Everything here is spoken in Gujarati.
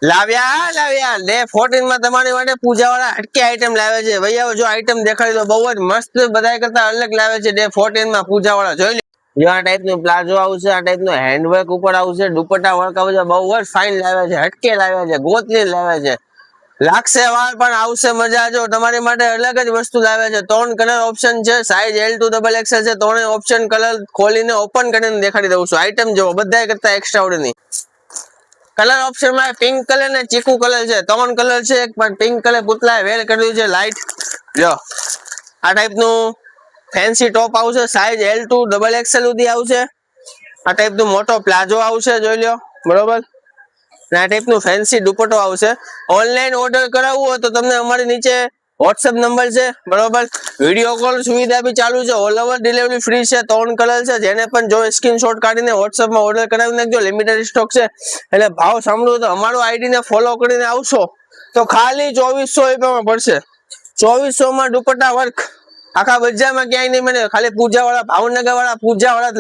લાવ્યા ડે 14 માં તમારી માટે પૂજા વાળા હટકે આઈટમ લાવે છે ભૈયા. જો આઈટમ દેખાડી તો બહુ જ મસ્ત બધા કરતા અલગ લાવે છે ડે 14 માં પૂજા વાળા. જોઈ લો આ ટાઈપ નું પ્લાઝો આવશે, આ ટાઈપ નું હેન્ડવર્ક ઉપર આવશે, દુપટ્ટા વર્ક આવશે, બહુ જ ફાઇન લાવે છે, હટકે લાવે છે, ગોતલી લાવે છે. લાગશે વાર પણ આવશે મજા. જો તમારી માટે અલગ જ વસ્તુ લાવે છે. 3 કલર ઓપ્શન છે, સાઈઝ L to XXL છે. 3 ઓપ્શન કલર ખોલીને ઓપન કરીને દેખાડી દઉં છું. આઈટમ જો બધા કરતા એક્સ્ટ્રા ઓર્ડિનરી કલર ઓપ્શન માં પિંક કલર ને ચીકુ કલર છે. 3 કલર છે, પણ પિંક કલર પુતલા વેર કર્યું છે લાઈટ. જો આ ટાઈપ નું ફેન્સી ટોપ આવશે, સાઈઝ L to XXL સુધી આવશે. આ ટાઈપ નું મોટો પ્લાઝો આવશે, જોઈ લો બરોબર. આ ટાઈપ નું ફેન્સી દુપટ્ટો આવશે. ઓનલાઈન ઓર્ડર કરાવવું હોય તો તમને અમારી નીચે વોટ્સએપ નંબર છે બરોબર. વિડીયો કોલ સુવિધા બી ચાલુ છે, ઓલ ઓવર ડિલિવરી ફ્રી છે. 3 કલર છે, જેને પણ જો સ્ક્રીનશોટ કાઢીને વોટ્સએપ માં ઓર્ડર કરાવી નાખજો. લિમિટેડ સ્ટોક છે એટલે ભાવ સાંભળો તો અમારું આઈડી ને ફોલો કરીને આવશો તો ખાલી 2400 રૂપિયામાં પડશે. 2400 માં દુપટ્ટા વર્ક આખા બજારમાં ક્યાંય નહીં મળે. ખાલી પૂજા વાળા, ભાવનગર વાળા, પૂજા વાળા